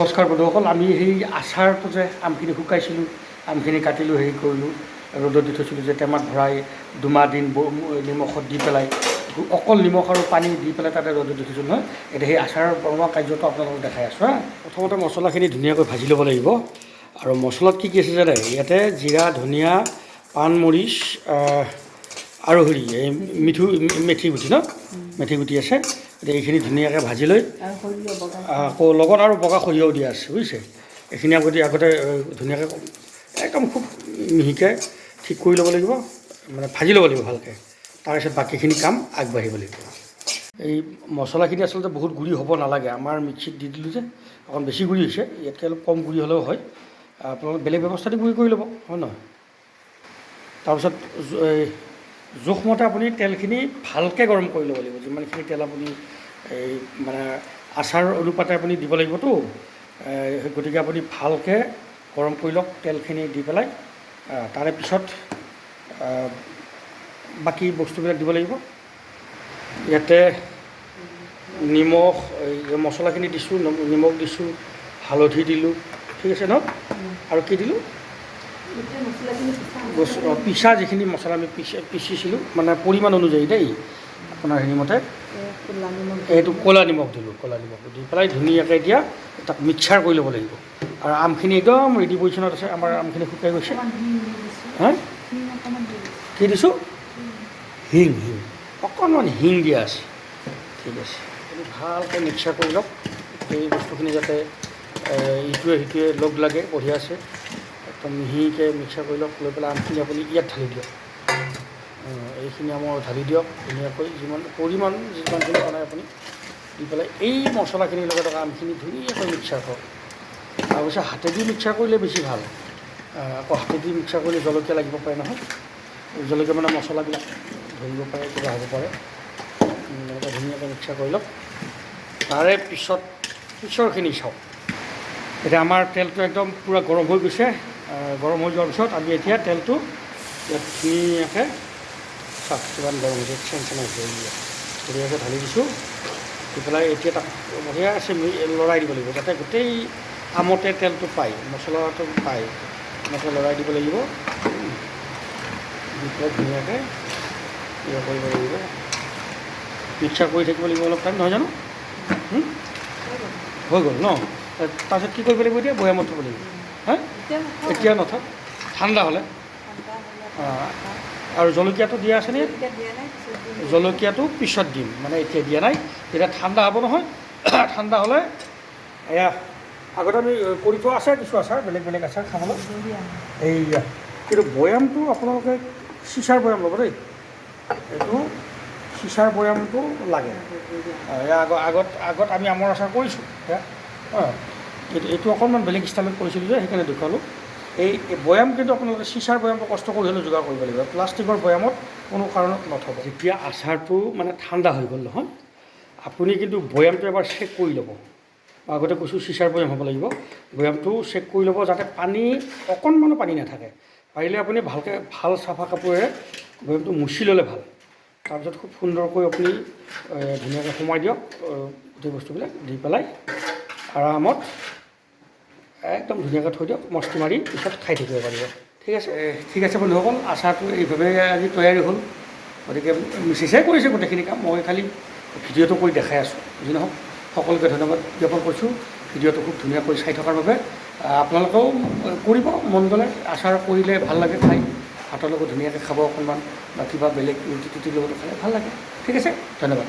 নমস্কাৰ বন্ধুসকল, আমি সেই আচাৰটো যে আমখিনি শুকাইছিলোঁ, আমখিনি কাটিলোঁ, হেৰি কৰিলোঁ, ৰ'দত দি থৈছিলোঁ যে টেমাত ভৰাই 2 দিন নিমখত দি পেলাই, অকল নিমখ আৰু পানী দি পেলাই তাতে ৰ'দত দি থৈছিলোঁ নহয়। এতিয়া সেই আচাৰ বনোৱা কাৰ্যটো আপোনালোকক দেখাই আছোঁ হা। প্ৰথমতে মছলাখিনি ধুনীয়াকৈ ভাজি ল'ব লাগিব। আৰু মছলাত কি কি আছে জানে? ইয়াতে জিৰা, ধনিয়া, পাণমৰিচ আৰু হেৰি এই মেথি গুটি ন, মেথি গুটি আছে। এতিয়া এইখিনি ধুনীয়াকৈ ভাজি লৈ আকৌ লগত আৰু বগা সৰিয়হ দিয়া আছে, বুজিছে? এইখিনি আগতে ধুনীয়াকৈ একদম খুব মিহিকৈ ঠিক কৰি ল'ব লাগিব, মানে ভাজি ল'ব লাগিব ভালকৈ। তাৰপিছত বাকীখিনি কাম আগবাঢ়িব লাগিব। এই মছলাখিনি আচলতে বহুত গুড়ি হ'ব নালাগে। আমাৰ মিক্সিত দি দিলোঁ যে অকণ বেছি গুড়ি হৈছে, ইয়াতকৈ অলপ কম গুড়ি হ'লেও হয়। আপোনালোকে বেলেগ ব্যৱস্থা দি গুড়ি কৰি ল'ব, হয় নহয়? তাৰপিছত জোখমতে আপুনি তেলখিনি ভালকৈ গৰম কৰি ল'ব লাগিব। যিমানখিনি তেল আপুনি এই মানে আচাৰ অনুপাতে আপুনি দিব লাগিবতো, গতিকে আপুনি ভালকৈ গৰম কৰি লওক তেলখিনি দি পেলাই। তাৰে পিছত বাকী বস্তুবিলাক দিব লাগিব। ইয়াতে নিমখ, এই মছলাখিনি দিছোঁ, নিমখ দিছোঁ, হালধি দিলোঁ, ঠিক আছে ন? আৰু কি দিলোঁ? পিছা যিখিনি মছলা আমি পিচিছিলোঁ, মানে পৰিমাণ অনুযায়ী দেই, আপোনাৰ হেৰিমতে এইটো ক'লা নিমখ দিলোঁ। ক'লা নিমখ দি পেলাই ধুনীয়াকৈ এতিয়া তাক মিক্সাৰ কৰি ল'ব লাগিব। আৰু আমখিনি একদম ৰেডি পজিশ্যনত আছে। আমাৰ আমখিনি শুকাই গৈছে। হা, কি দিছোঁ? হিং অকণমান হিং দিয়া আছে। ঠিক আছে, ভালকৈ মিক্সাৰ কৰি লওক। এই বস্তুখিনি যাতে ইটোৱে সিটোৱে লগ লাগে, বঢ়িয়া আছে। একদম মিহিকৈ মিক্সাৰ কৰি লওক। লৈ পেলাই আমখিনি আপুনি ইয়াত ঢালি দিয়ক। এইখিনি আমৰ ঢালি দিয়ক ধুনীয়াকৈ, যিমানখিনি বনায় আপুনি দি পেলাই এই মছলাখিনিৰ লগত আমখিনি ধুনীয়াকৈ মিক্সাৰ কৰক। তাৰপিছত হাতেদি মিক্সাৰ কৰিলে বেছি ভাল। আকৌ হাতেদি মিক্সাৰ কৰিলে জলকীয়া লাগিব পাৰে নহয়, জলকীয়া মানে মছলাবিলাক ধৰিব পাৰে, কিবা হ'ব পাৰে। এনেকৈ ধুনীয়াকৈ মিক্সাৰ কৰি লওক। তাৰে পিছৰখিনি চাওক। এতিয়া আমাৰ তেলটো একদম পূৰা গৰম হৈ গৈছে। গৰম হৈ যোৱাৰ পিছত আমি এতিয়া তেলটো ইয়াত ধুনীয়াকৈ চাওক কিমান গৰম হৈছে, চেন হৈছে। ধুনীয়াকৈ ঢালি দিছোঁ। দি পেলাই এতিয়া তাক বঢ়িয়াকৈ লৰাই দিব লাগিব, যাতে গোটেই আমতে তেলটো পায়, মছলাটো পায়। এনেকৈ লৰাই দিব লাগিব। দি পেলাই ধুনীয়াকৈ কৰিব লাগিব, মিক্সাৰ কৰি থাকিব লাগিব অলপ টাইম, নহয় জানো? হৈ গ'ল ন? তাৰপিছত কি কৰিব লাগিব এতিয়া? বৈয়ামত থ'ব লাগিব। হা, এতিয়া নথওঁ, ঠাণ্ডা হ'লে। আৰু জলকীয়াটো দিয়া আছেনে? জলকীয়াটো পিছত দিম, মানে এতিয়া দিয়া নাই। তেতিয়া ঠাণ্ডা হ'ব নহয়। ঠাণ্ডা হ'লে এয়া আগতে আমি কৰি থোৱা আছে কিছু আচাৰ, বেলেগ আচাৰ খাবলৈ। এইয়া কিন্তু বৈয়ামটো আপোনালোকে চিচাৰ বৈয়াম ল'ব দেই। এইটো চিচাৰ বৈয়ামটো লাগে। আগত আমি আমৰ আচাৰ কৰিছোঁ সেয়া। এইটো অকণমান বেলেগ ষ্টাইলত কৰিছিলোঁ যে, সেইকাৰণে দেখুৱালোঁ। এই বৈয়াম কিন্তু আপোনালোকে চিচাৰ বৈয়ামটো কষ্ট কৰি হ'লেও যোগাৰ কৰিব লাগিব। প্লাষ্টিকৰ বৈয়ামত কোনো কাৰণত নথ'ব। যেতিয়া আচাৰটো মানে ঠাণ্ডা হৈ গ'ল নহয়, আপুনি কিন্তু বৈয়ামটো এবাৰ চেক কৰি ল'ব। আগতে কৈছোঁ চিচাৰ বৈয়াম হ'ব লাগিব। বৈয়ামটো চেক কৰি ল'ব যাতে পানী অকণমানো পানী নাথাকে। পাৰিলে আপুনি ভালকৈ ভাল চাফা কাপোৰেৰে বৈয়ামটো মুচি ল'লে ভাল। তাৰপিছত খুব সুন্দৰকৈ আপুনি ধুনীয়াকৈ সোমাই দিয়ক গোটেই বস্তুবিলাক দি পেলাই আৰামত একদম ধুনীয়াকৈ থৈ দিয়ক, মস্তি মাৰি পিছত খাই থাকিব পাৰিব। ঠিক আছে বন্ধুসকল, আচাৰটো এইভাৱে আজি তৈয়াৰী হ'ল। গতিকে মিছেছে কৰিছে গোটেইখিনি কাম, মই খালি ভিডিঅ'টো কৰি দেখাই আছোঁ। যি নহওক সকলোকে ধন্যবাদ জ্ঞাপন কৰিছোঁ ভিডিঅ'টো খুব ধুনীয়াকৈ চাই থকাৰ বাবে। আপোনালোকেও কৰিব মন গ'লে, আচাৰ কৰিলে ভাল লাগে খাই, ভাতৰ লগত ধুনীয়াকৈ খাব অকণমান, বা কিবা বেলেগ ৰুটি টুটিৰ লগত খালে ভাল লাগে। ঠিক আছে, ধন্যবাদ।